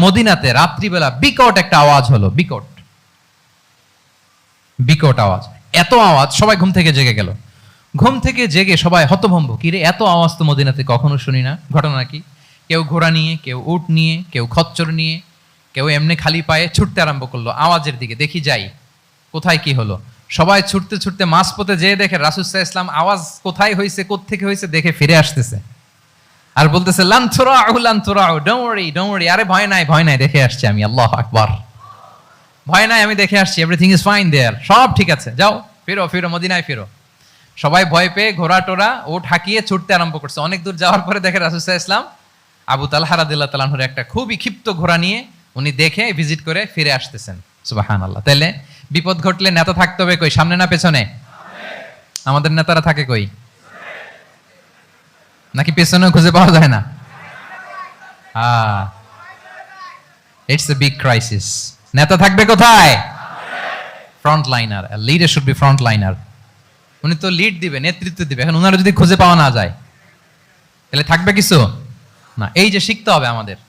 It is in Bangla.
মদিনাতে রাত্রিবেলা বিকট একটা আওয়াজ হলো, বিকট আওয়াজ। এত আওয়াজ, সবাই ঘুম থেকে জেগে গেল। ঘুম থেকে জেগে সবাই হতভম্ব, কিরে এত আওয়াজ তো মদিনাতে কখনো শুনি না। ঘটনা কি? কেউ ঘোড়া নিয়ে, কেউ উট নিয়ে, কেউ খচ্চর নিয়ে, কেউ এমনি খালি পায়ে ছুটতে আরম্ভ করলো আওয়াজের দিকে, দেখি যাই কোথায় কি হলো। সবাই ছুটতে ছুটতে মাঝপথে যেয়ে দেখে রাসূল সাল্লাল্লাহু আলাইহি ওয়াসাল্লাম আওয়াজ কোথায় হয়েছে, কোত্থেকে হয়েছে দেখে ফিরে আসতেছে আর বলতেছে, লান তুরাউ, ডোন্ট ওয়ারি, আরে ভয় নাই, দেখে আসছি আমি। আল্লাহু আকবার। ভয় নাই, আমি দেখে আসছি, এভরিথিং ইজ ফাইন দেয়ার, সব ঠিক আছে, যাও ফিরো মদিনায় ফিরো। সবাই ভয় পেয়ে ঘোড়া টোরা ওঠ হাঁকিয়ে ছুটতে আরম্ভ করছে। অনেক দূর যাওয়ার পরে দেখে রাসূল সাল্লাল্লাহু আলাইহি ওয়াসাল্লাম আবু তালহা রাদিয়াল্লাহু তাআলা আনহুর একটা খুবই ক্ষিপ্ত ঘোড়া নিয়ে উনি দেখে ভিজিট করে ফিরে আসতেছেন। সুবহানাল্লাহ। তাহলে বিপদ ঘটলে নেতা থাকতে হবে কই? সামনে না পেছনে? আমাদের নেতারা থাকে কই? নাকি পেছনেও খুঁজে পাওয়া যায় না? It's a big crisis. নেতা থাকবে কোথায়? Front liner. Leader should be front liner. উনি তো লিড দিবে, নেতৃত্ব দিবে। এখন উনারা যদি খুঁজে পাওয়া না যায় তাহলে থাকবে কিছু না। এই যে শিখতে হবে আমাদের।